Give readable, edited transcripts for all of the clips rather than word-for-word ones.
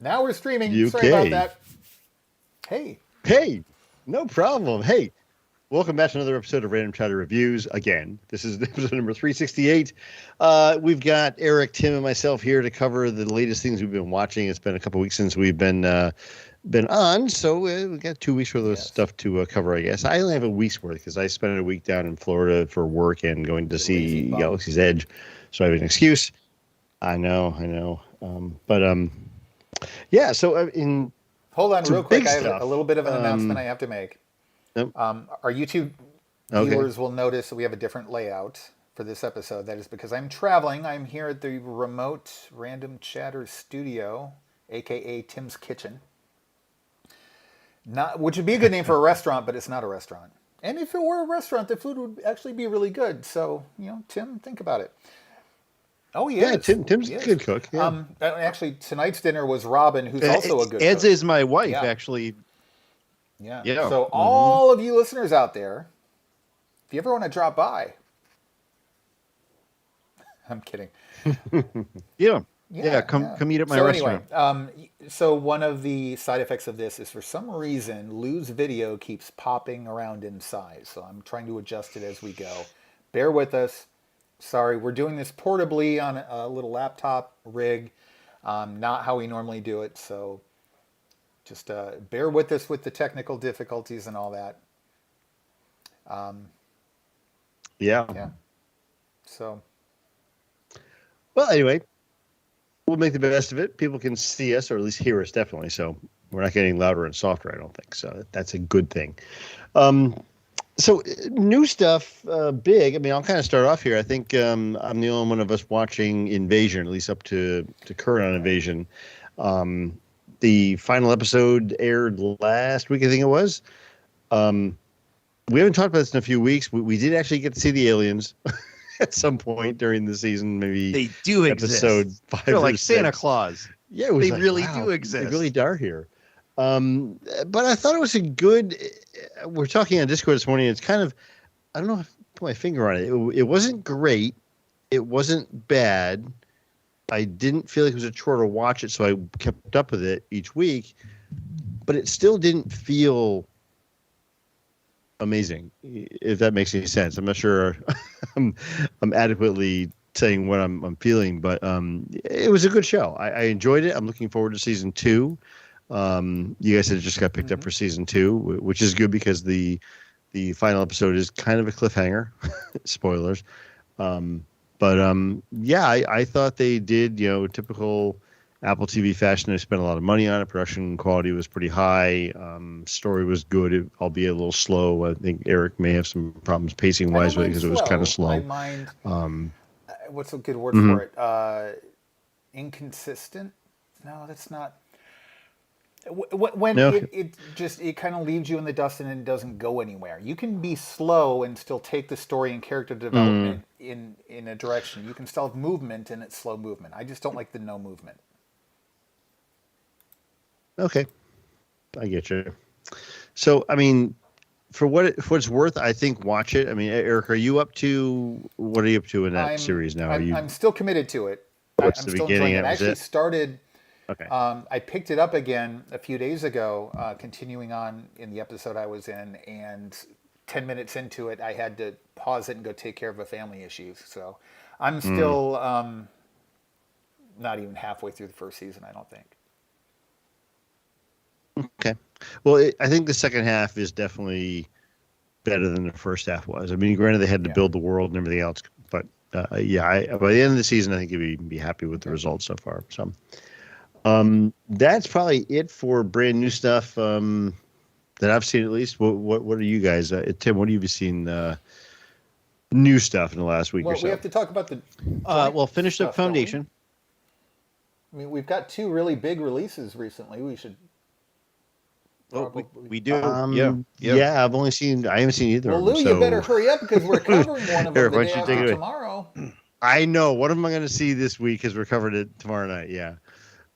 Now we're streaming. UK. Sorry about that. Hey, no problem. Hey, welcome back to another episode of Random Chatter Reviews. Again, this is episode number 368. We've got Eric, Tim, and myself here to cover the latest things we've been watching. It's been a couple weeks since we've been on, so we got 2 weeks worth of stuff to cover, I guess. I only have a week's worth because I spent a week down in Florida for work and going to see Galaxy's Edge, so I have an excuse. I know. Yeah, so in... Hold on real quick. I have a little bit of an announcement I have to make. Nope. Our YouTube viewers will notice that we have a different layout for this episode. That is because I'm traveling. I'm here at the remote Random Chatter studio, a.k.a. Tim's Kitchen. Which would be a good name for a restaurant, but it's not a restaurant. And if it were a restaurant, the food would actually be really good. So, Tim, think about it. Oh, yeah, Tim's a good cook. Yeah. Actually, tonight's dinner was Robin, who's also a good cook. As is my wife, actually. Yeah. So all of you listeners out there, if you ever want to drop by, I'm kidding. Come eat at my restaurant. Anyway, so one of the side effects of this is for some reason, Lou's video keeps popping around in size. So I'm trying to adjust it as we go. Bear with us. Sorry, we're doing this portably on a little laptop rig, not how we normally do it. So just bear with us with the technical difficulties and all that. Yeah. So. Well, anyway, we'll make the best of it. People can see us, or at least hear us, definitely. So we're not getting louder and softer, I don't think. So that's a good thing. So new stuff, big. I mean, I'll kind of start off here. I think I'm the only one of us watching Invasion, at least up to current on Invasion. The final episode aired last week, I think it was. We haven't talked about this in a few weeks. We did actually get to see the aliens at some point during the season. Maybe they do episode exist. 5 They're or like 6. Santa Claus. Yeah, it was they really do exist. They really are here. But I thought it was a good. We're talking on Discord this morning. It's kind of, I don't know if I put my finger on it. It wasn't great. It wasn't bad. I didn't feel like it was a chore to watch it, so I kept up with it each week. But it still didn't feel amazing, if that makes any sense. I'm not sure I'm adequately saying what I'm feeling, but it was a good show. I enjoyed it. I'm looking forward to season 2. You guys said it just got picked up for season 2, which is good because the final episode is kind of a cliffhanger. Spoilers. I thought they did, typical Apple TV fashion. They spent a lot of money on it. Production quality was pretty high. Story was good, albeit a little slow. I think Eric may have some problems pacing wise because it was kind of slow. I mind. What's a good word for it? Inconsistent? No, that's not. When it kind of leaves you in the dust and it doesn't go anywhere. You can be slow and still take the story and character development in a direction. You can still have movement and it's slow movement. I just don't like the no movement. Okay, I get you. So, I mean, for what it's worth, I think watch it. I mean, Eric, what are you up to in that series now? I'm still committed to it. What's I'm the still beginning? enjoying it. I actually started. Okay. I picked it up again a few days ago, continuing on in the episode I was in, and 10 minutes into it, I had to pause it and go take care of a family issue. So I'm still not even halfway through the first season, I don't think. Okay. Well, I think the second half is definitely better than the first half was. I mean, granted, they had to build the world and everything else, but by the end of the season, I think you'd be happy with the results so far. So. That's probably it for brand new stuff that I've seen, at least. What are you guys? Tim, what have you seen new stuff in the last week or so? We have to talk about the finished up Foundation. I mean, we've got 2 really big releases recently. We should. We do. Yeah. I haven't seen either. Well, Lou, you better hurry up because we're covering one of them the day after tomorrow. I know. One of them I'm going to see this week because we're covering it tomorrow night. Yeah.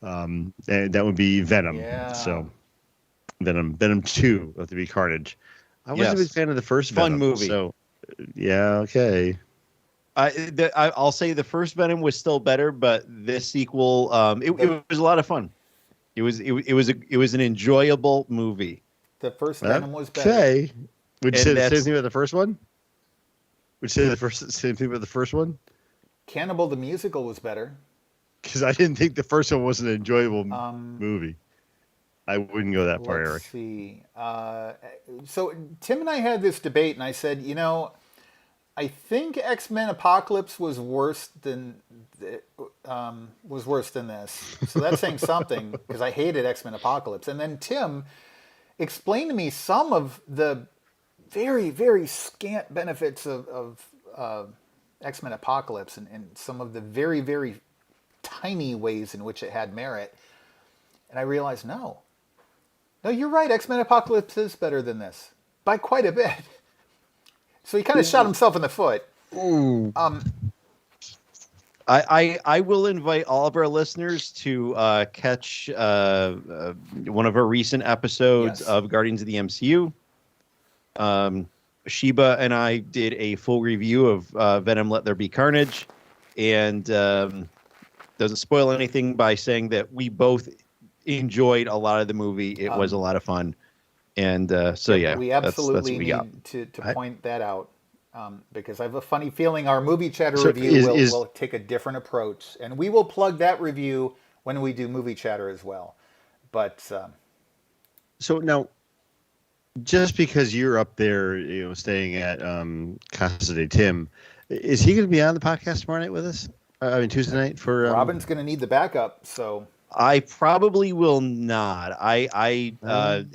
And that would be Venom. Yeah. So Venom 2, There Be Carnage. I wasn't a big fan of the first Fun Venom, movie. So yeah, okay. I'll say the first Venom was still better, but this sequel, it was a lot of fun. It was an enjoyable movie. The first Venom was better. Okay. Would you And say the that's- same thing about the first one? Would you say same thing about the first one? Cannibal the Musical was better. Because I didn't think the first one was an enjoyable Um, movie. I wouldn't go that far, Let's Eric. see. So Tim and I had this debate, and I said, I think X-Men Apocalypse was worse than this. So that's saying something because I hated X-Men Apocalypse. And then Tim explained to me some of the very, very scant benefits of X-Men Apocalypse and some of the very, very tiny ways in which it had merit. And I realized, no, you're right. X-Men Apocalypse is better than this by quite a bit. So he kind of shot himself in the foot. Ooh. I will invite all of our listeners to catch one of our recent episodes Yes. of Guardians of the MCU. Sheba and I did a full review of Venom: Let There Be Carnage, and doesn't spoil anything by saying that we both enjoyed a lot of the movie. It was a lot of fun, and so yeah, we that's absolutely what we got. need to point that out because I have a funny feeling our movie chatter So review will take a different approach, and we will plug that review when we do movie chatter as well. But So now, just because you're up there, staying at Casa de Tim, is he going to be on the podcast tomorrow night with us? I mean, Tuesday night for Robin's going to need the backup, so I probably will not. I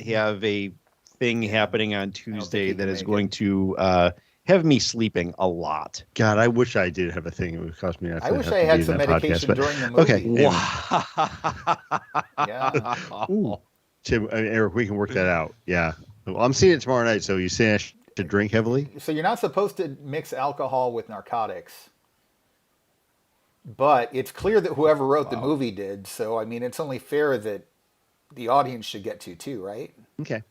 have a thing happening on Tuesday he that can is make going to have me sleeping a lot. God, I wish I did have a thing. It would cost me. I wish I had some medication during the movie. Okay, anyway. Yeah. Ooh. Tim, Eric, we can work that out. Yeah, well, I'm seeing it tomorrow night. So you saying I should drink heavily? So you're not supposed to mix alcohol with narcotics. But it's clear that whoever wrote the movie did. So, I mean, it's only fair that the audience should get to too, right? Okay.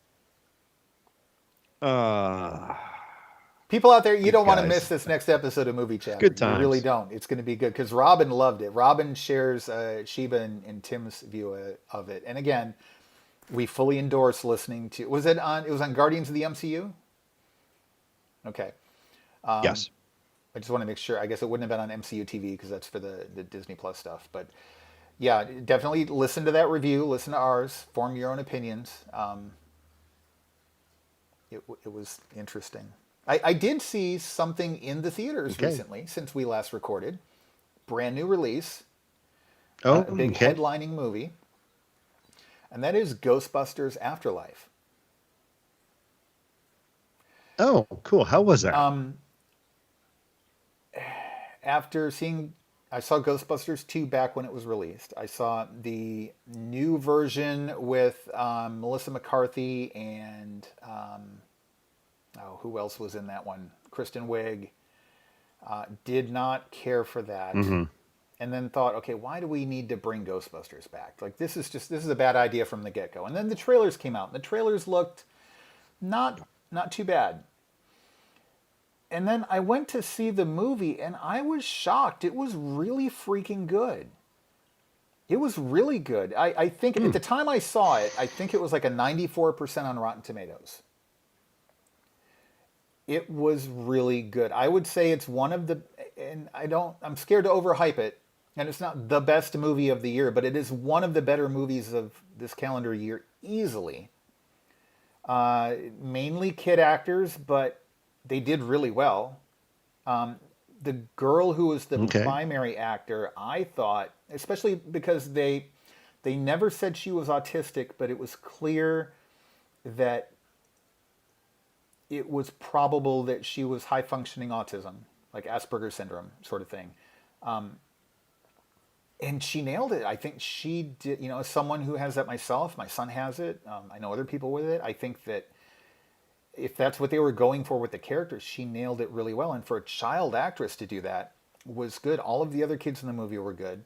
People out there, you don't want to guys. miss this next episode of Movie Chat. Good You really times. don't. It's going to be good because Robin loved it. Robin shares Sheba and Tim's view of it. And again, we fully endorse listening to. It was on Guardians of the MCU? Okay. Yes. I just want to make sure. I guess it wouldn't have been on MCU TV because that's for the Disney Plus stuff. But yeah, definitely listen to that review. Listen to ours. Form your own opinions. It was interesting. I did see something in the theaters recently since we last recorded. Brand new release. Oh, A big headlining movie. And that is Ghostbusters Afterlife. Oh, cool. How was that? After I saw Ghostbusters 2 back when it was released. I saw the new version with Melissa McCarthy and who else was in that one? Kristen Wiig. Did not care for that. Mm-hmm. And then thought, okay, why do we need to bring Ghostbusters back? Like this is a bad idea from the get-go. And then the trailers came out, and the trailers looked not too bad. And then I went to see the movie, and I was shocked. It was really freaking good. It was really good. I think at the time I saw it, I think it was like a 94% on Rotten Tomatoes. It was really good. I would say it's one of the, and I'm scared to overhype it, and it's not the best movie of the year, but it is one of the better movies of this calendar year, easily. Mainly kid actors, but they did really well. The girl who was the primary actor, I thought, especially because they never said she was autistic, but it was clear that it was probable that she was high functioning autism, like Asperger's syndrome sort of thing. And she nailed it. I think she did, as someone who has that myself, my son has it. I know other people with it. I think that if that's what they were going for with the characters, she nailed it really well. And for a child actress to do that was good. All of the other kids in the movie were good.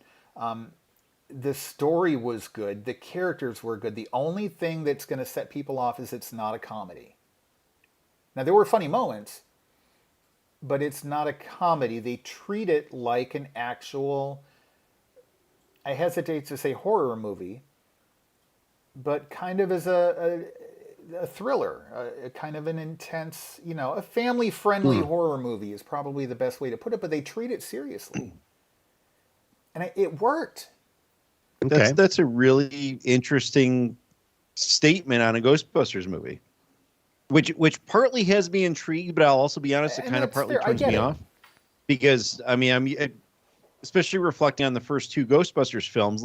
The story was good. The characters were good. The only thing that's going to set people off is it's not a comedy. Now, there were funny moments, but it's not a comedy. They treat it like an actual, I hesitate to say horror movie, but kind of as a thriller, a kind of an intense, a family-friendly horror movie is probably the best way to put it. But they treat it seriously, and it worked. Okay. That's a really interesting statement on a Ghostbusters movie, which partly has me intrigued, but I'll also be honest, it And kind of that's partly fair. I turns get me it. off because I'm especially reflecting on the first two Ghostbusters films,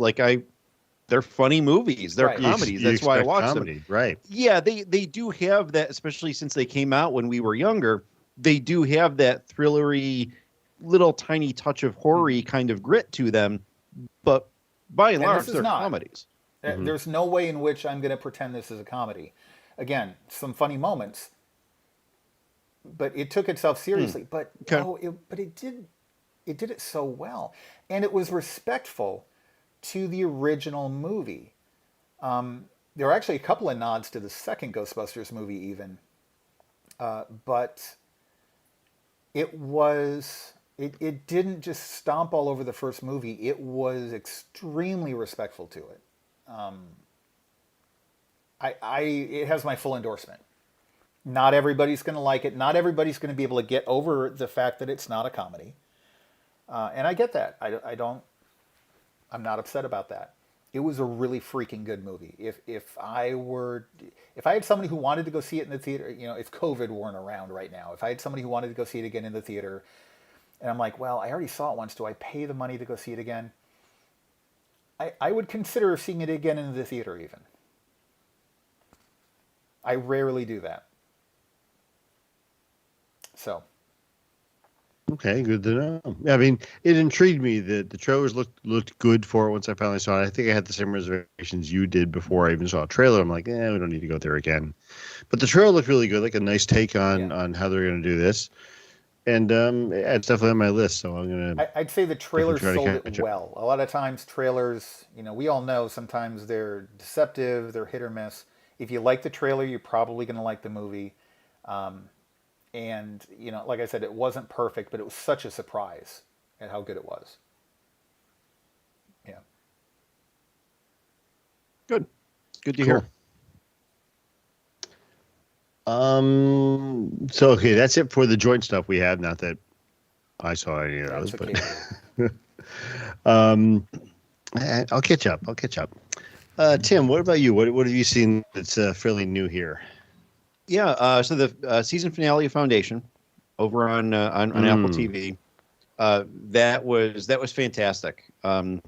they're funny movies, they're Right. comedies. You That's why I expect watch them. comedy, right? Yeah, they do have that, especially since they came out when we were younger. They do have that thrillery, little tiny touch of horror kind of grit to them, but by and And large, this is they're not. comedies. There's no way in which I'm going to pretend this is a comedy. Again, some funny moments, but it took itself seriously. But Okay. it did it so well, and it was respectful to the original movie. There are actually a couple of nods to the second Ghostbusters movie, even, but it didn't just stomp all over the first movie. It was extremely respectful to it. It has my full endorsement. Not everybody's going to like it. Not everybody's going to be able to get over the fact that it's not a comedy, and I get that. I'm not upset about that. It was a really freaking good movie. If I had somebody who wanted to go see it in the theater, if COVID weren't around right now, if I had somebody who wanted to go see it again in the theater, and I'm like, well, I already saw it once. Do I pay the money to go see it again? I would consider seeing it again in the theater even. I rarely do that. So. Okay, good to know. I mean, it intrigued me that the trailers looked good for it once I finally saw it. I think I had the same reservations you did before I even saw a trailer. I'm like, we don't need to go there again. But the trailer looked really good, like a nice take on how they're going to do this. And it's definitely on my list, so I'm gonna. I'd say the trailer try to sold it catch up. well. A lot of times trailers, we all know sometimes they're deceptive, they're hit or miss. If you like the trailer, you're probably going to like the movie. And, like I said, it wasn't perfect, but it was such a surprise at how good it was. Yeah. Good to hear. So okay, that's it for the joint stuff we had. Not that I saw any of those, That's but I'll catch up. Tim, what about you? What have you seen that's fairly new here? Yeah, so the season finale of Foundation over on Apple TV, that was fantastic. I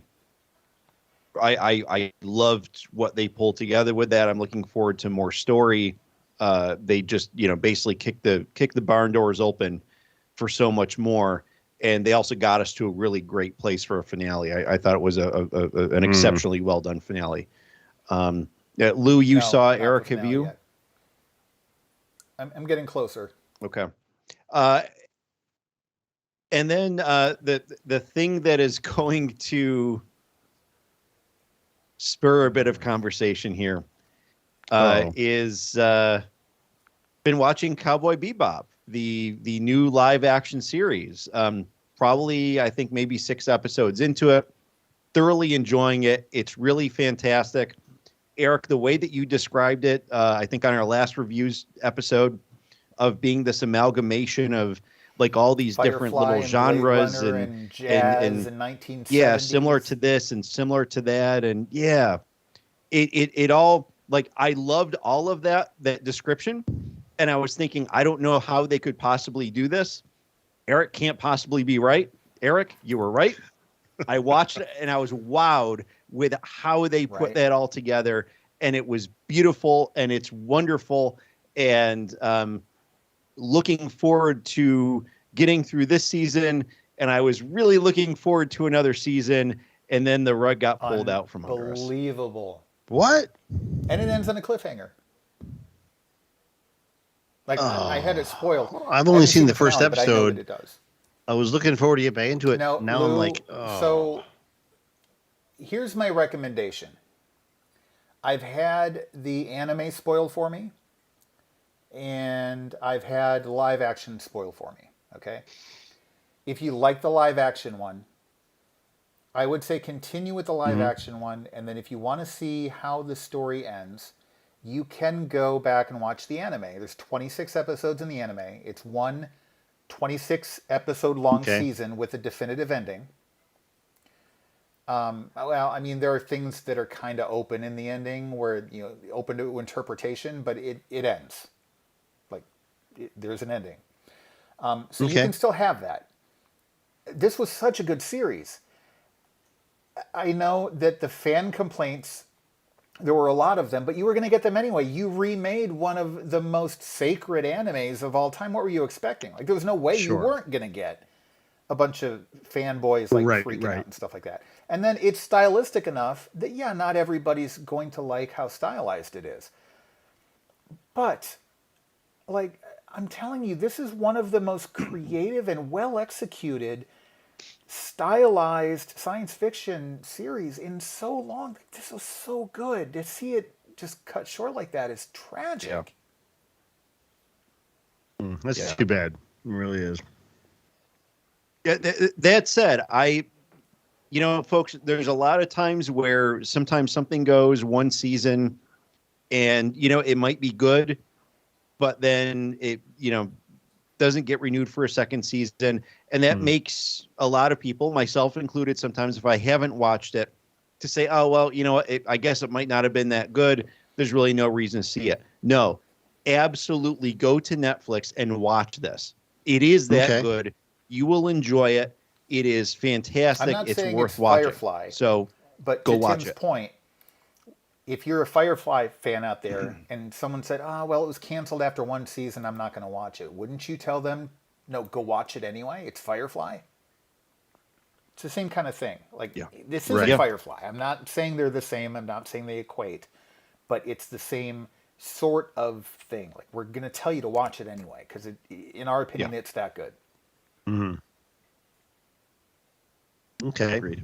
loved what they pulled together with that. I'm looking forward to more story. They just basically kick the barn doors open for so much more, and they also got us to a really great place for a finale. I thought it was an exceptionally well done finale. Lou, you saw Eric, have you? Yet. I'm getting closer. Okay. And then the thing that is going to spur a bit of conversation here is been watching Cowboy Bebop, the new live action series. Probably, I think maybe 6 episodes into it. Thoroughly enjoying it. It's really fantastic. Eric, the way that you described it, I think on our last reviews episode, of being this amalgamation of like all these different little genres and jazz and 1970s. Similar to this and similar to that, and it all, like, I loved all of that description, and I was thinking, I don't know how they could possibly do this. Eric can't possibly be right. Eric, you were right. I watched it and I was wowed with how they put that all together, and it was beautiful and it's wonderful, and looking forward to getting through this season, and I was really looking forward to another season, and then the rug got pulled out from under us. Unbelievable. What? And it ends on a cliffhanger. Like, I had it spoiled. I've only seen the first finale, but I know episode. that it does. I was looking forward to get back into it. Now Lou, I'm like, oh. So here's my recommendation. I've had the anime spoiled for me, and I've had live action spoiled for me. Okay? If you like the live action one, I would say continue with the live action one, and then if you want to see how the story ends, you can go back and watch the anime. There's 26 episodes in the anime. It's one 26 episode long Okay. season with a definitive ending. Well, I mean, there are things that are kind of open in the ending where, open to interpretation, but it ends. Like, there's an ending. So you Okay. can still have that. This was such a good series. I know that the fan complaints, there were a lot of them, but you were going to get them anyway. You remade one of the most sacred animes of all time. What were you expecting? Like, there was no way you Sure. weren't going to get a bunch of fanboys like Right, freaking right. out and stuff like that. And then it's stylistic enough that, yeah, not everybody's going to like how stylized it is. But, like, I'm telling you, this is one of the most creative and well executed stylized science fiction series in so long. This was so good. To see it just cut short like that is tragic. That's Yeah. too bad. It really is. Yeah, that said, folks, there's a lot of times where sometimes something goes one season and, it might be good, but then it, doesn't get renewed for a second season. And that makes a lot of people, myself included, sometimes if I haven't watched it, to say, oh, well, I guess it might not have been that good. There's really no reason to see it. No, absolutely go to Netflix and watch this. It is that good. You will enjoy it. It is fantastic. I'm not It's saying worth it's watching. Firefly, So but go to watch Tim's it. point, if you're a Firefly fan out there and someone said, well, it was canceled after one season, I'm not going to watch it, wouldn't you tell them, no, go watch it anyway? It's Firefly. It's the same kind of thing. Like, this isn't Right. Firefly. I'm not saying they're the same. I'm not saying they equate. But it's the same sort of thing. Like, we're going to tell you to watch it anyway because, in our opinion, it's that good. Okay. Agreed.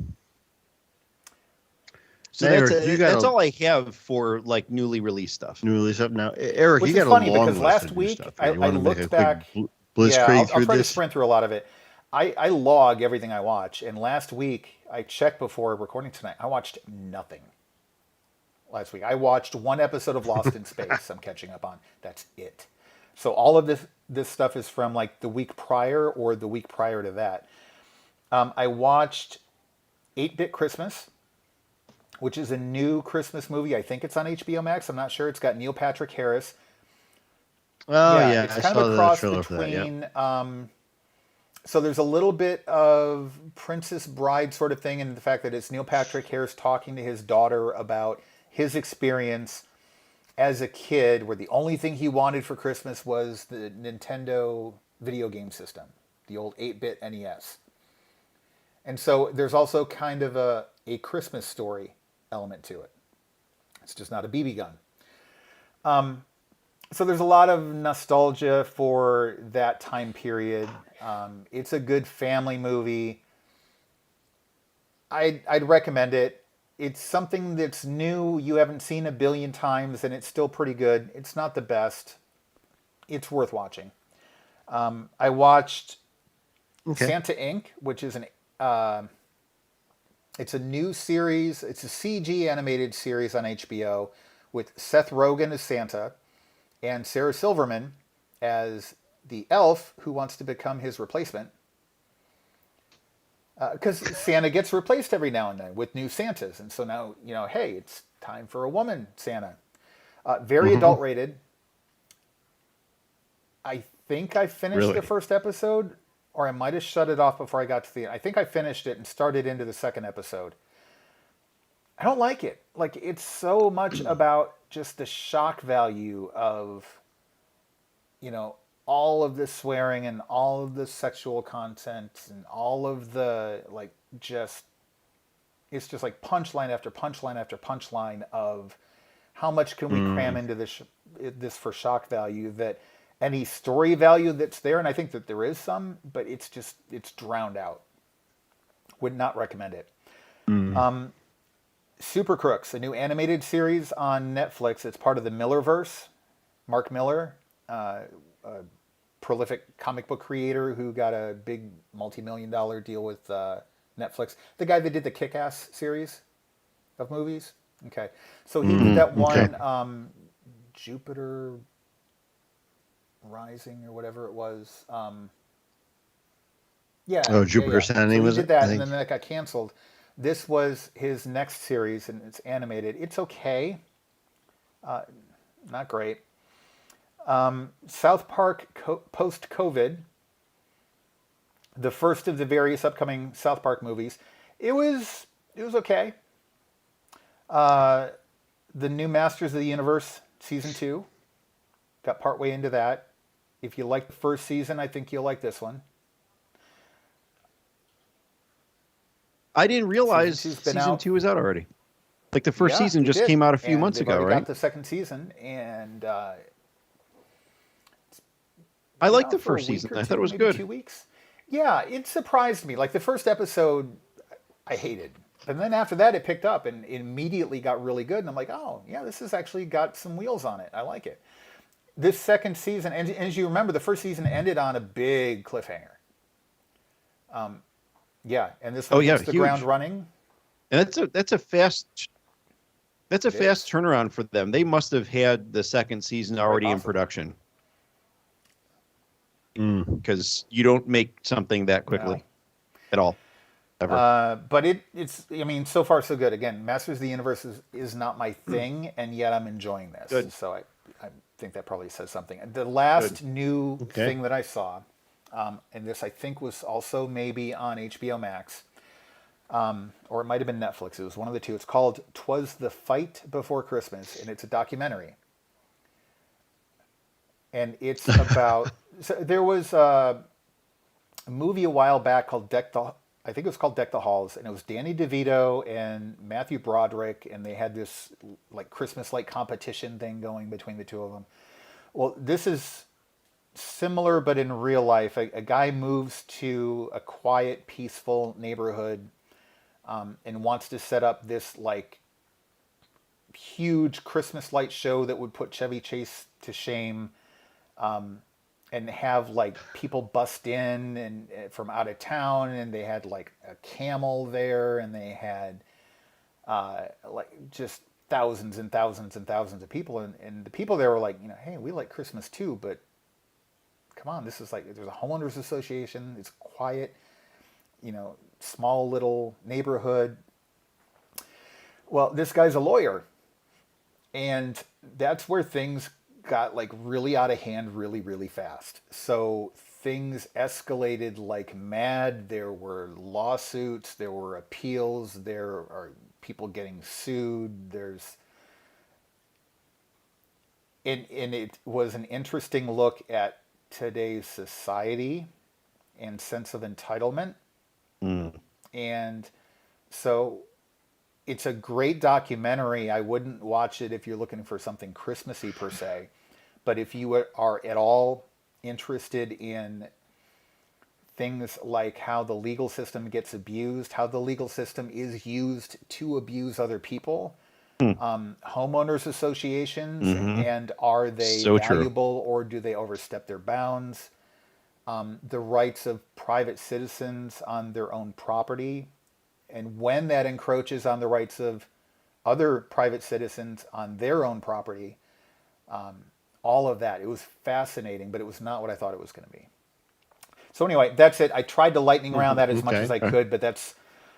So Now, Eric, you got that's all I have for like newly released stuff. New release up now. Eric, Which you is got funny a long because list last of new week stuff. I You wanna make a looked quick back. blitzkrieg I'll through try to this? sprint through a lot of it. I log everything I watch, and last week I checked before recording tonight. I watched nothing. Last week I watched one episode of Lost in Space. I'm catching up on. That's it. So all of this stuff is from like the week prior or the week prior to that. I watched 8-Bit Christmas, which is a new Christmas movie. I think it's on HBO Max. I'm not sure. It's got Neil Patrick Harris. Oh yeah, It's I kind saw of a the cross trailer for that. Yeah. between. So there's a little bit of Princess Bride sort of thing in the fact that it's Neil Patrick Harris talking to his daughter about his experience as a kid, where the only thing he wanted for Christmas was the Nintendo video game system, the old 8-bit NES. And so there's also kind of a Christmas story element to it. It's just not a BB gun. So there's a lot of nostalgia for that time period. It's a good family movie. I'd recommend it. It's something that's new, you haven't seen a billion times, and it's still pretty good. It's not the best. It's worth watching. I watched Santa Inc., which is it's a new series. It's a CG animated series on HBO with Seth Rogen as Santa and Sarah Silverman as the elf who wants to become his replacement. Because Santa gets replaced every now and then with new Santas. And so now, hey, it's time for a woman Santa. Very adult rated. I think I finished the first episode, or I might have shut it off before I got to the end. I think I finished it and started into the second episode. I don't like it. Like, it's so much about just the shock value of, all of the swearing and all of the sexual content and all of the, it's just like punchline after punchline after punchline of how much can we cram into this for shock value, that any story value that's there, and I think that there is some, but it's drowned out. Would not recommend it. Super Crooks, a new animated series on Netflix. It's part of the Millerverse. Mark Miller, a prolific comic book creator who got a big multi-million-dollar deal with Netflix. The guy that did the Kick-Ass series of movies. Okay, so he did that one, Jupiter Rising or whatever it was. Yeah. Oh, Jupiter yeah. Ascending, So he was did it? that, I and think. then that got canceled. This was his next series, and it's animated. It's okay, not great. South Park post-COVID, the first of the various upcoming South Park movies. It was okay. The new Masters of the Universe season 2 got partway into that. If you liked the first season, I think you'll like this one. I didn't realize Season 2's been season out. 2 is out already. Like the first Yeah, season it just did. came out a few And months they've ago, already right? got the second season, and I been liked out the for a first week season. or I two, thought it was maybe good. 2 weeks. Yeah, it surprised me. Like the first episode, I hated, but then after that, it picked up and it immediately got really good. And I'm like, oh yeah, this has actually got some wheels on it. I like it. This second season, and as you remember, the first season ended on a big cliffhanger. Yeah, and this one hits the ground huge. running. And that's a fast It is. turnaround for them. They must have had the second season already in possibly. production. Because you don't make something that quickly at all, ever. But it's, I mean, so far so good. Again, Masters of the Universe is not my thing, and yet I'm enjoying this. Good. So I think that probably says something. The last new thing that I saw, and this I think was also maybe on HBO Max, or it might have been Netflix. It was one of the two. It's called "'Twas the Fight Before Christmas," and it's a documentary. And it's about. So there was a movie a while back called I think it was called Deck the Halls, and it was Danny DeVito and Matthew Broderick, and they had this like Christmas-like competition thing going between the two of them. Well, this is similar, but in real life. A guy moves to a quiet, peaceful neighborhood, and wants to set up this like huge Christmas light show that would put Chevy Chase to shame. And have like people bust in and from out of town, and they had like a camel there, and they had like just thousands and thousands and thousands of people, and the people there were like, hey, we like Christmas too, but come on, this is like, there's a homeowners association, it's quiet, small little neighborhood. Well, this guy's a lawyer, and that's where things got like really out of hand really, really fast. So things escalated like mad. There were lawsuits, there were appeals, there are people getting sued. And it was an interesting look at today's society and sense of entitlement. And so it's a great documentary. I wouldn't watch it if you're looking for something Christmassy per se, but if you are at all interested in things like how the legal system gets abused, how the legal system is used to abuse other people, homeowners associations, and are they So true. valuable or do they overstep their bounds? The rights of private citizens on their own property, and when that encroaches on the rights of other private citizens on their own property, all of that. It was fascinating, but it was not what I thought it was going to be. So anyway, that's it. I tried to lightning round that as much as I could, but there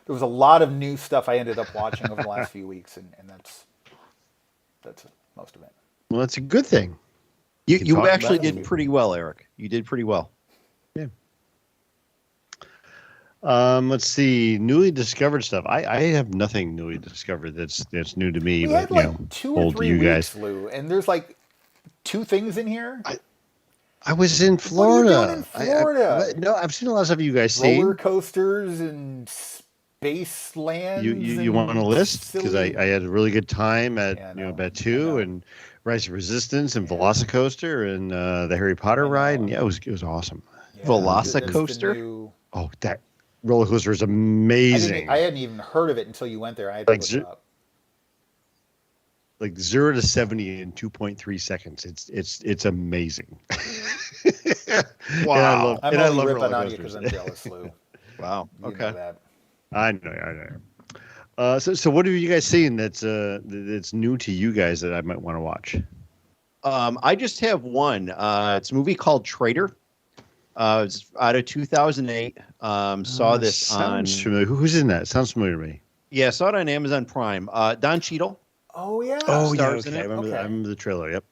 was a lot of new stuff I ended up watching over the last few weeks, and that's most of it. Well, that's a good thing. You actually did pretty well, Eric. You did pretty well. Yeah. Let's see. Newly discovered stuff. I have nothing newly discovered that's new to me. We but had like 2 or old to 3 you weeks, guys. Lou, and there's like 2 things in here. I was in Florida. What are you doing in Florida? No, I've seen a lot of stuff you guys Roller seen. coasters and space lands. You want a list? Because I had a really good time at Batu and Rise of Resistance and Velocicoaster and the Harry Potter ride, and it was awesome. Yeah, Velocicoaster? Oh, that roller coaster is amazing. I hadn't even heard of it until you went there. I had to look it up. Like 0 to 70 in 2.3 seconds. It's amazing. Wow. I'm only ripping on you because I'm jealous, Lou. Wow. You Okay. know that. I know. So what have you guys seen that's new to you guys that I might want to watch? I just have one. It's a movie called Traitor. It's out of 2008. Saw this sounds on familiar. Who's in that? Sounds familiar to me. Yeah, saw it on Amazon Prime. Don Cheadle Oh yeah. Oh yeah, stars in okay. it. I remember the trailer. Yep.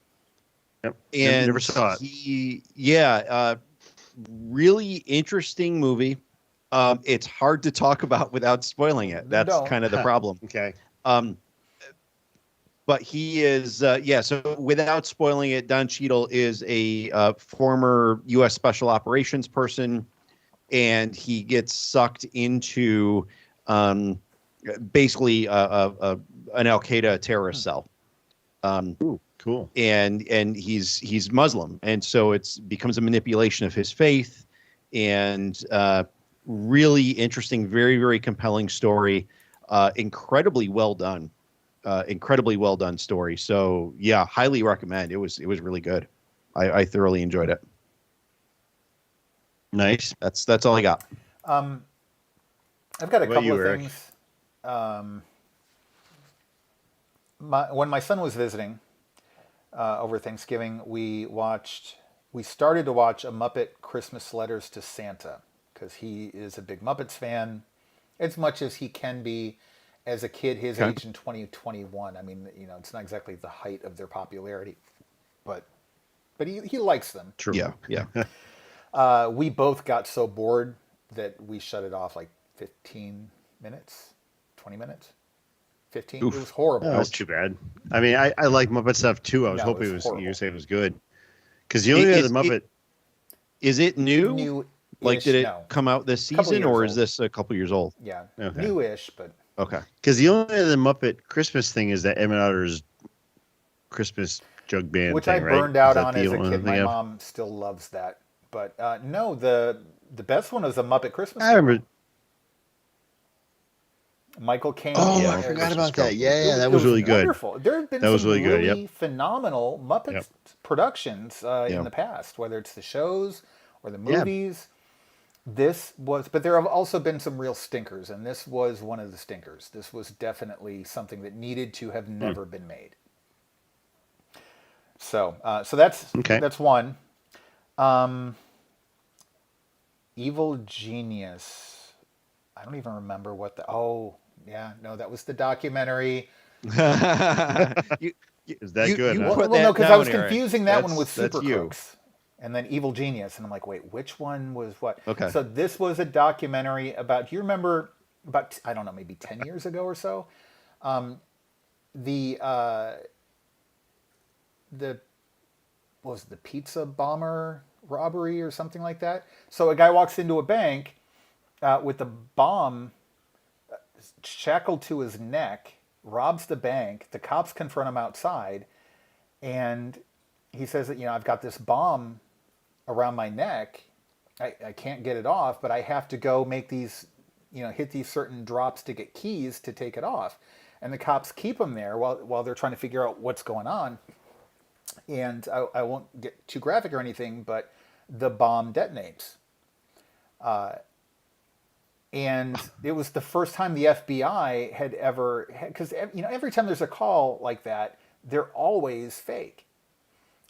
And Never saw it. Really interesting movie. It's hard to talk about without spoiling it. That's Don't. kind of the problem. Okay. But he is, so without spoiling it, Don Cheadle is a former U.S. Special Operations person, and he gets sucked into basically an Al Qaeda terrorist cell. Ooh, cool. And he's Muslim, and so it's becomes a manipulation of his faith, and really interesting, very, very compelling story, incredibly well done story. So yeah, highly recommend. It was really good. I thoroughly enjoyed it. Nice. That's all I got. I've got a What about couple you, of Eric? things. When my son was visiting over Thanksgiving, we started to watch a Muppet Christmas Letters to Santa because he is a big Muppets fan, as much as he can be as a kid his Okay. age in 2021. I mean, it's not exactly the height of their popularity, but he likes them. True. Yeah. We both got so bored that we shut it off like 15 minutes, 20 minutes, 15. Oof. It was horrible. Oh, that's too bad. I mean, I like Muppet stuff too. I was No, hoping it's it was horrible. you say it was good because the only other Muppet. Is it new? New-ish, Like, did it no. come out this Couple season, years or is old. this a couple years old? Yeah, Okay. newish, but Okay. Because the only other Muppet Christmas thing is that Emmett Otter's Christmas jug band which thing, I right? burned out Is that on the as a only kid. thing My I've- mom still loves that, but no, the best one was a Muppet Christmas. I remember. Michael Caine. Oh, Yeah, I forgot Christmas about that. Carol. Yeah, It that was really good. Wonderful. There have been That was some really good, really yep. phenomenal Muppet Yep. productions in Yeah. the past, whether it's the shows or the Yeah. movies. But there have also been some real stinkers, and this was one of the stinkers. This was definitely something that needed to have never been made. So that's Okay. that's one. Evil Genius. I don't even remember what the. Oh, yeah, no, that was the documentary. You- Is that good? you huh? put Well, no, that because I down, was Eric. confusing that one with That's Super you. Crooks, and then Evil Genius, and I'm like, wait, which one was what? Okay. So this was a documentary about. Do you remember about I don't know, maybe 10 years ago or so? The what was it, the pizza bomber robbery or something like that. So a guy walks into a bank with the bomb shackled to his neck, robs the bank. The cops confront him outside, and he says that, I've got this bomb around my neck. I can't get it off, but I have to go make these, hit these certain drops to get keys to take it off. And the cops keep him there while they're trying to figure out what's going on. And I won't get too graphic or anything, but the bomb detonates. And it was the first time the FBI had ever, because every time there's a call like that, they're always fake.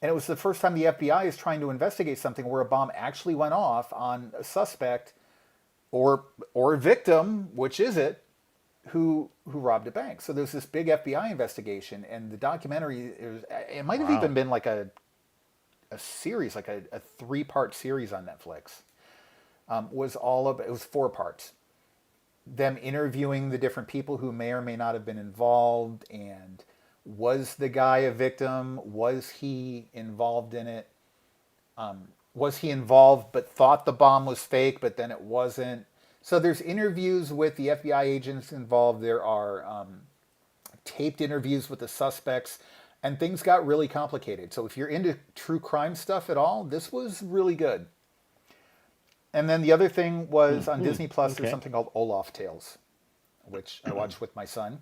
And it was the first time the FBI is trying to investigate something where a bomb actually went off on a suspect or a victim, which is it, who robbed a bank. So there's this big FBI investigation, and the documentary it might have Wow. even been like a series, like a 3-part series on Netflix. It was 4 parts. Them interviewing the different people who may or may not have been involved, and was the guy a victim? Was he involved in it? Was he involved but thought the bomb was fake, but then it wasn't? So there's interviews with the FBI agents involved. There are taped interviews with the suspects, and things got really complicated. So if you're into true crime stuff at all, this was really good. And then the other thing was on Disney Plus, there's okay. something called Olaf Tales, which I watched with my son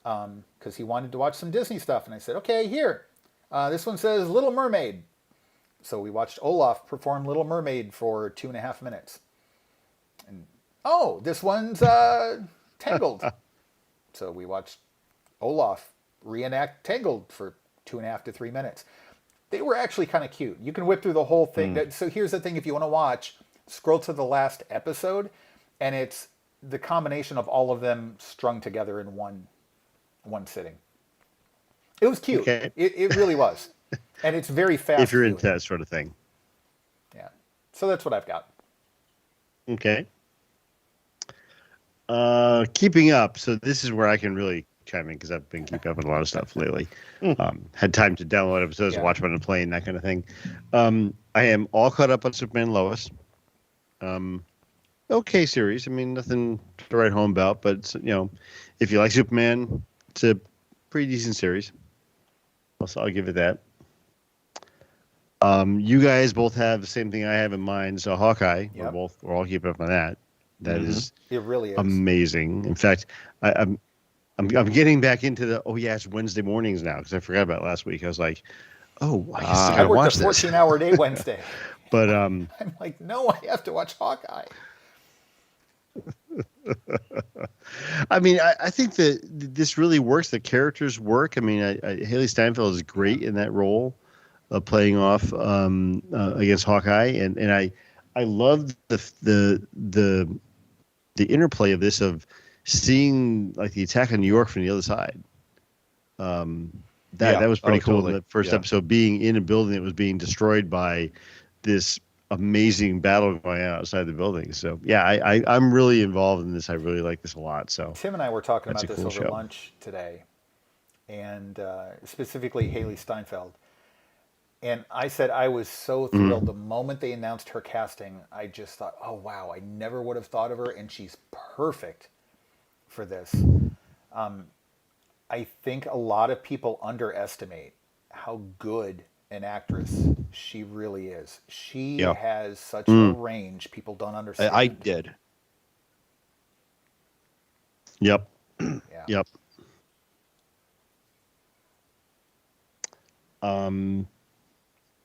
because he wanted to watch some Disney stuff. And I said, okay, here. This one says Little Mermaid. So we watched Olaf perform Little Mermaid for 2.5 minutes. And oh, this one's Tangled. So we watched Olaf reenact Tangled for 2.5 to 3 minutes. They were actually kind of cute. You can whip through the whole thing. So here's the thing: if you want to watch, scroll to the last episode, and it's the combination of all of them strung together in one sitting. It was cute. Okay. It really was, and it's very fast. If you're viewing. into that sort of thing. Yeah. So that's what I've got. Okay. Keeping up. So this is where I can really chime in because I've been keeping up with a lot of stuff lately. Had time to download episodes, watch them on a plane, that kind of thing. I am all caught up on Superman and Lois. Okay series. I mean, nothing to write home about, but if you like Superman, it's a pretty decent series. So I'll give it that. You guys both have the same thing I have in mind. So Hawkeye, Yep. we're all keeping up on that. That is It really is amazing. In fact, I'm getting back into it's Wednesday mornings now because I forgot about it last week. I was like, I guess I I gotta worked watch a this. 14-hour day Wednesday. But I'm like, no, I have to watch Hawkeye. I mean, I think that this really works. The characters work. I mean, Haley Steinfeld is great in that role, playing off against Hawkeye, and I love the interplay of this, of seeing like the attack on New York from the other side. That was pretty cool. Totally. The first episode being in a building that was being destroyed by this amazing battle going on outside the building. So I'm really involved in this. I really like this a lot. So Tim and I were talking That's about a this cool over show. lunch today, and specifically Haley Steinfeld. And I said I was so thrilled the moment they announced her casting. I just thought, oh wow, I never would have thought of her, and she's perfect for this. I think a lot of people underestimate how good an actress she really is. She has such a range people don't understand. I did. Yep. Yeah. Yep.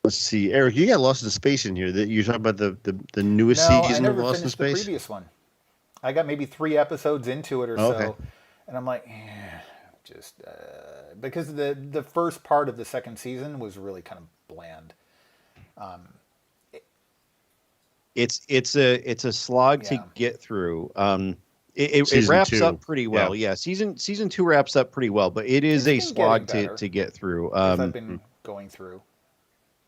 Let's see, Eric, you got Lost in Space in here. That you're talking about the newest No, I season of never Lost in finished the Space. previous one. I got maybe 3 episodes into it or so, Okay. and I'm like, just because the first part of the second season was really kind of bland. It's a slog to Yeah. get through. It Season wraps 2. up pretty well. Yeah. Season 2 wraps up pretty well, but it is It's a been slog getting better. to get through. As I've been going through.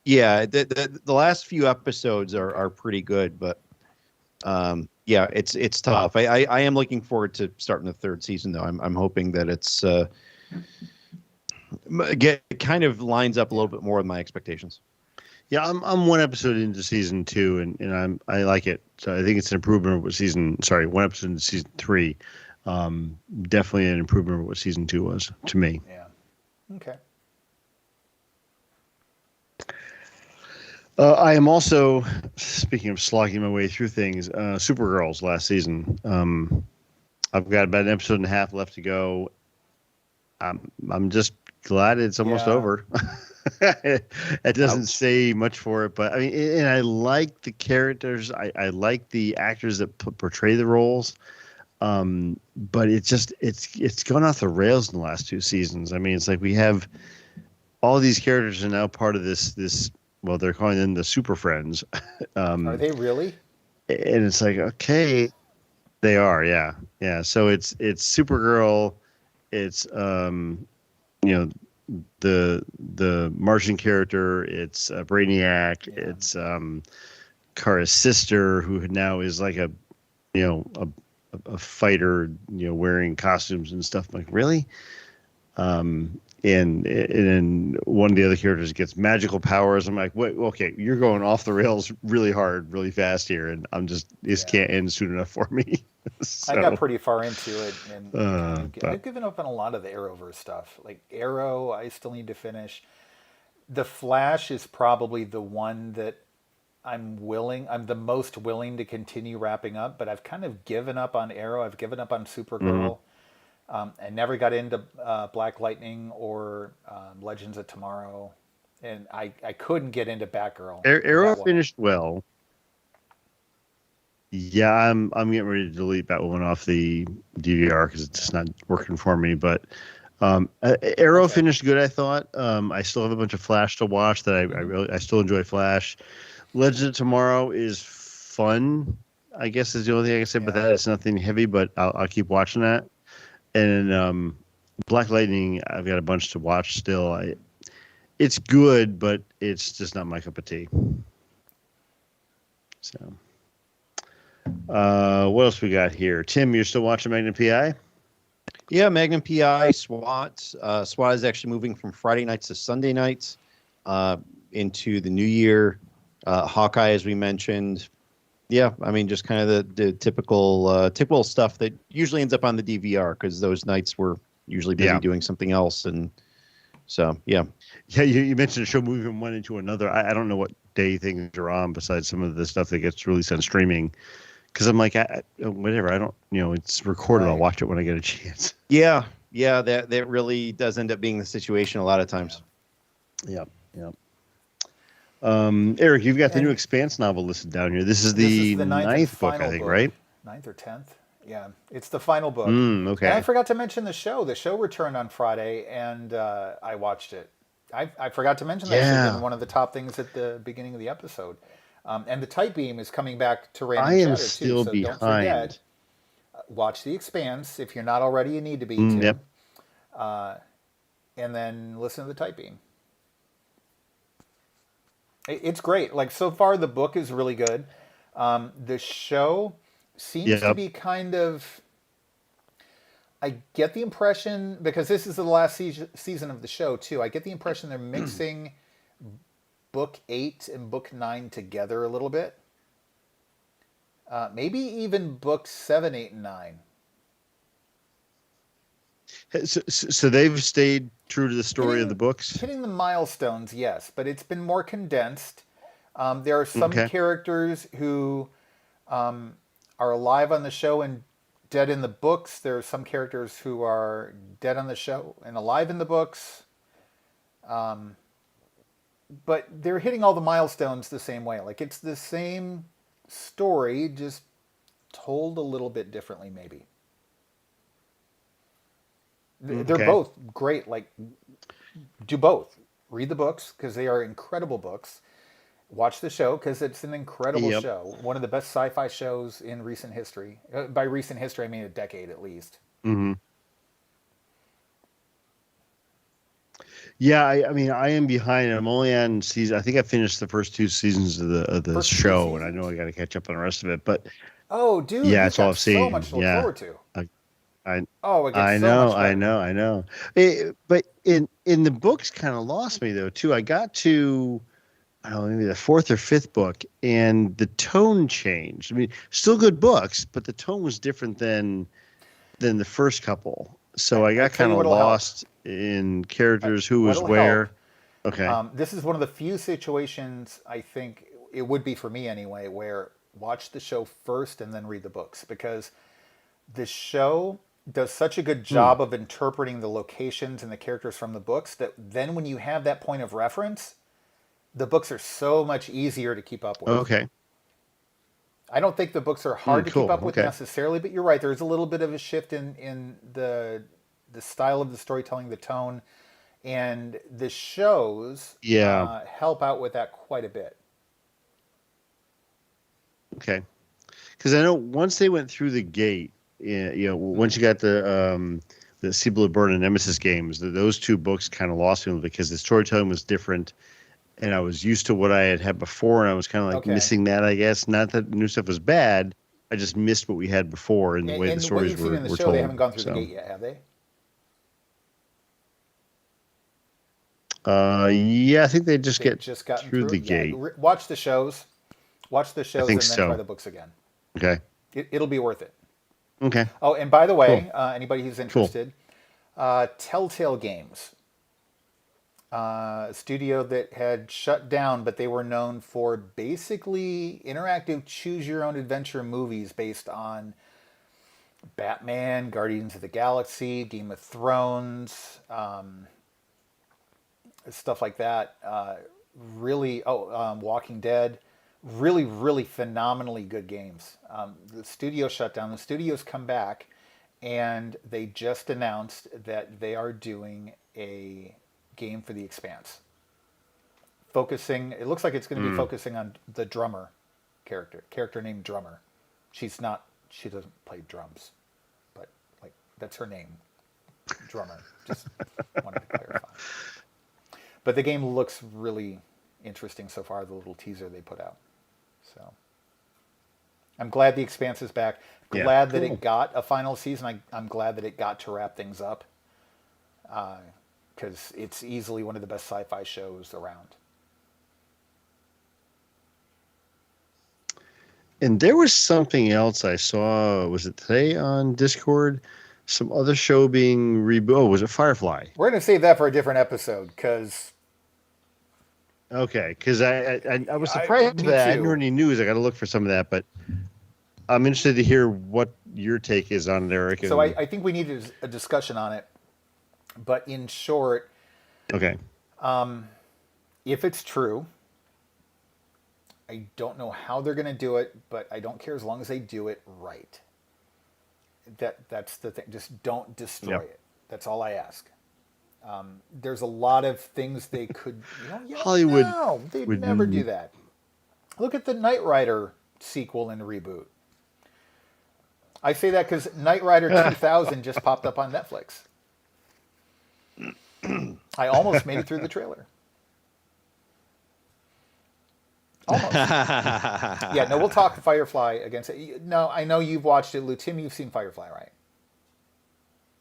Yeah, the last few episodes are pretty good, but it's tough. I am looking forward to starting the 3rd season though. I'm hoping that it's kind of lines up a little bit more with my expectations. Yeah, I'm 1 episode into season 2, and I like it. So I think it's an improvement over 1 episode into season 3. Definitely an improvement over what season 2 was to me. Yeah. Okay. I am also, speaking of slogging my way through things, Supergirl's last season. I've got about an episode and a half left to go. I'm just glad it's almost over. It doesn't say much for it, but I mean, and I like the characters. I like the actors that portray the roles. But it's gone off the rails in the last 2 seasons. I mean, it's like we have all these characters are now part of this. Well, they're calling them the Super Friends. Are they really? And it's like, okay, they are, yeah. So it's Supergirl, it's the Martian character, it's Brainiac, it's Kara's sister, who now is like a fighter, wearing costumes and stuff. I'm like, really? And then one of the other characters gets magical powers. I'm like, wait, okay, you're going off the rails really hard, really fast here, and this can't end soon enough for me. So, I got pretty far into it, and but- I've given up on a lot of the Arrowverse stuff. Like Arrow, I still need to finish. The Flash is probably the one that I'm the most willing to continue wrapping up, but I've kind of given up on Arrow. I've given up on Supergirl. I never got into Black Lightning or Legends of Tomorrow, and I couldn't get into Batgirl. Arrow Batwoman. finished well. Yeah, I'm getting ready to delete Batwoman off the DVR because it's just not working for me. But Arrow Okay. finished good, I thought. I still have a bunch of Flash to watch that Hmm. I still enjoy Flash. Legend of Tomorrow is fun, I guess is the only thing I can say about Yeah. that. It's nothing heavy, but I'll keep watching that. And Black Lightning, I've got a bunch to watch still. It's good, but it's just not my cup of tea. So, what else we got here? Tim, you're still watching Magnum PI? Yeah, Magnum PI, SWAT. SWAT is actually moving from Friday nights to Sunday nights uh, into the new year. Hawkeye, as we mentioned. Yeah, I mean, just kind of the typical stuff that usually ends up on the DVR because those nights we're usually busy Yeah. doing something else. And so, yeah. Yeah, you mentioned a show moving from one into another. I don't know what day things are on besides some of the stuff that gets released on streaming. Because I'm like, whatever. I don't, it's recorded. I'll Right. watch it when I get a chance. Yeah, yeah, that really does end up being the situation a lot of Yeah. times. Yep. Yep. Eric, you've got the new And Expanse novel listed down here. This is this is the the ninth and ninth book, I final think, book. right? Ninth or 10th? Yeah. It's the final book. And I Okay. forgot to mention the show. The show returned on Friday, and I watched it. I forgot to mention that should have been Yeah. one of the top things at the beginning of the episode. And the Tight Beam is coming back to I Random am Chatter too, still so don't forget. behind. Watch The Expanse if you're not already. You need to be too, Yep. and then listen to the Tight Beam. It's great. Like so far, the book is really good. The show seems to Yep. be kind of. I get the impression because this is the last season of the show too. I get the impression they're mixing book 8 and book 9 together a little bit. Maybe even book 7, 8, and 9. So they've stayed true to the story of the Hitting books. hitting the milestones, yes, but it's been more condensed. There are some Okay. characters who are alive on the show and dead in the books. There are some characters who are dead on the show and alive in the books. But they're hitting all the milestones the same way. Like it's the same story, just told a little bit differently, maybe. They're Okay. both great. Like, do both. Read the books because they are incredible books. Watch the show because it's an incredible Yep. show. One of the best sci-fi shows in recent history. By recent history, I mean a decade at least. hmm Yeah, I mean, I am behind. I'm only on season. I think I finished the first two seasons of the First two show, and I know seasons? I got to catch up on the rest of it. But Oh, dude, yeah, you've it's all got I've so seen. much to look Yeah, forward to. I I Oh, it gets I so know, much I better. know, I know. But in the books, kind of lost me though too. I got to I don't know maybe the fourth or fifth book, and the tone changed. I mean, still good books, but the tone was different than the first couple. So I I got tell kind you of what'll help. lost in characters who was What'll help. where. Okay. This is one of the few situations I think it would be for me anyway, where watch the show first and then read the books because the show does such a good Hmm. job of interpreting the locations and the characters from the books that then when you have that point of reference, the books are so much easier to keep up with. Okay. I don't think the books are hard to keep Cool. up with Okay. necessarily, but you're right. There's a little bit of a shift in the style of the storytelling, the tone, and the shows Yeah. help out with that quite a bit. Okay. Because I know once they went through the gate, yeah, once you got the Sea Blue Burn and Nemesis games, those two books kind of lost me because the storytelling was different, and I was used to what I had before, and I was kind of like Okay. missing that. I guess not that the new stuff was bad, I just missed what we had before and the way the And what stories you've seen in the were show, they told. haven't gone through the So, gate yet, have they? yeah, I think they just They've get just gotten through through the it. Yeah, gate. watch the shows, I think and then try so. the books again. Okay. It'll be worth it. Okay. Oh, and by the Cool. way, anybody who's Cool. interested, Telltale Games, a studio that had shut down, but they were known for basically interactive choose your own adventure movies based on Batman, Guardians of the Galaxy, Game of Thrones, stuff like that. Walking Dead. really, really phenomenally good games. The studio shut down. The studios come back, and they just announced that they are doing a game for the Expanse. Focusing, it looks like it's going to be focusing on the drummer character named Drummer. She doesn't play drums, but like that's her name, Drummer. Just wanted to clarify. But the game looks really interesting so far, the little teaser they put out. So I'm glad the Expanse is back. Glad that it got a final season. I'm glad that it got to wrap things up. Because it's easily one of the best sci-fi shows around. And there was something else I saw. Was it today on Discord? Some other show being rebooted. Oh, was it Firefly? We're going to save that for a different episode because. Okay, because I was surprised me that I too. didn't hear any news. I got to look for some of that, but I'm interested to hear what your take is on it, Eric. So I think we need a discussion on it. But in short, okay, if it's true, I don't know how they're going to do it, but I don't care as long as they do it right. That's the thing. Just don't destroy it. That's all I ask. There's a lot of things they could. Hollywood No, they'd would never do that. Look at the Knight Rider sequel and reboot. I say that because Knight Rider 2000 just popped up on Netflix. I almost made it through the trailer. Almost. Yeah, no, we'll talk Firefly against it. No, I know you've watched it, Lou. Tim, you've seen Firefly, right?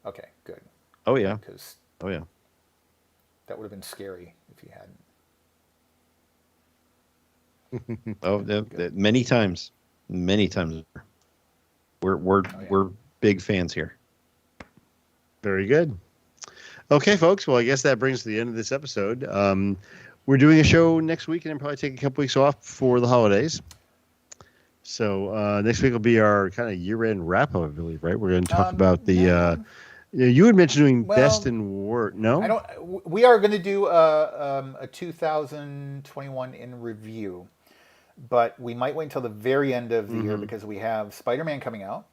Okay, good. Oh yeah. Because Oh yeah. that would have been scary if you hadn't. Many times. We're big fans here. very good. Okay, folks. Well, I guess that brings to the end of this episode. We're doing a show next week and then probably take a couple weeks off for the holidays. So next week will be our kind of year-end wrap-up, I believe, right? We're going to talk about the... you had mentioned doing best and worst. No? I don't. We are going to do a 2021 in review, but we might wait until the very end of the year because we have Spider-Man coming out,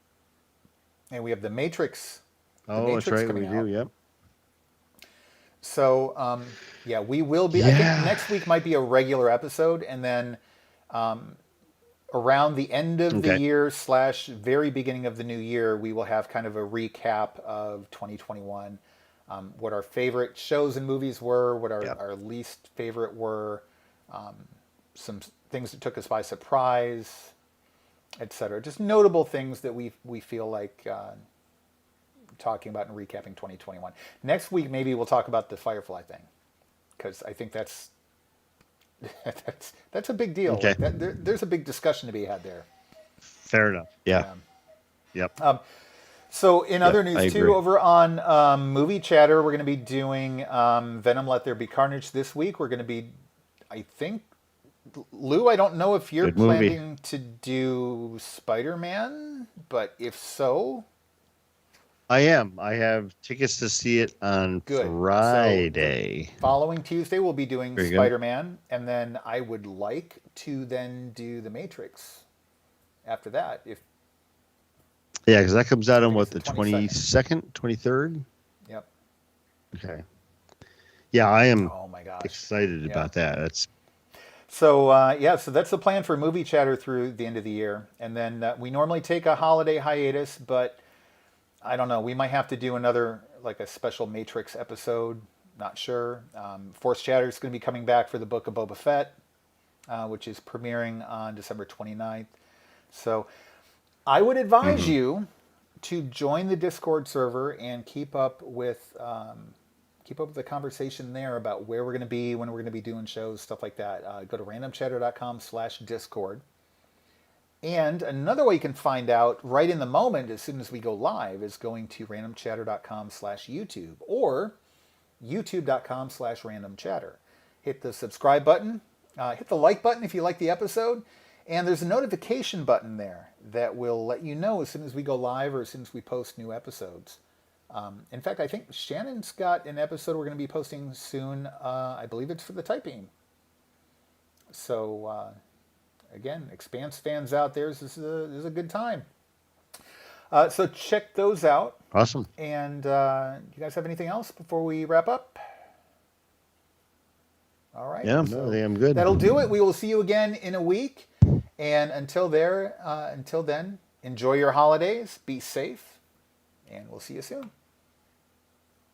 and we have The Matrix. That's right. We do, yep. So, we will be. I think next week might be a regular episode, and then around the end of the year / very beginning of the new year, we will have kind of a recap of 2021, what our favorite shows and movies were, what our least favorite were, some things that took us by surprise, etc. Just notable things that we feel like talking about and recapping 2021. Next week, maybe we'll talk about the Firefly thing, because I think that's a big deal. Okay. There's a big discussion to be had there. Fair enough. Yeah. Yep. So in other news I too, agree. over on Movie Chatter, we're going to be doing Venom: Let There Be Carnage this week. We're going to be, I think, Lou, I don't know if you're Good movie. planning to do Spider-Man, but if so, I am. I have tickets to see it on Good. Friday. So following Tuesday, we'll be doing Very good. Spider-Man, and then I would like to then do The Matrix after that. Yeah, because that comes out on think what, it's the the 22nd, 23rd? Yep. Okay. Yeah, I am Oh my gosh. excited about that. That's So so that's the plan for Movie Chatter through the end of the year, and then we normally take a holiday hiatus, but I don't know. We might have to do another, like a special Matrix episode. Not sure. Force Chatter is going to be coming back for the Book of Boba Fett, which is premiering on December 29th. So I would advise you to join the Discord server and keep up with the conversation there about where we're going to be, when we're going to be doing shows, stuff like that. Go to randomchatter.com/discord. And another way you can find out right in the moment as soon as we go live is going to randomchatter.com/YouTube or youtube.com/randomchatter. Hit the subscribe button, hit the like button if you like the episode, and there's a notification button there that will let you know as soon as we go live or as soon as we post new episodes. In fact, I think Shannon's got an episode we're going to be posting soon. I believe it's for the Type Beam. So again, Expanse fans out there, this is a good time. So check those out. Awesome. And you guys have anything else before we wrap up? All right. Yeah, so no, I think I'm good. That'll do it. We will see you again in a week. And until then, enjoy your holidays. Be safe. And we'll see you soon.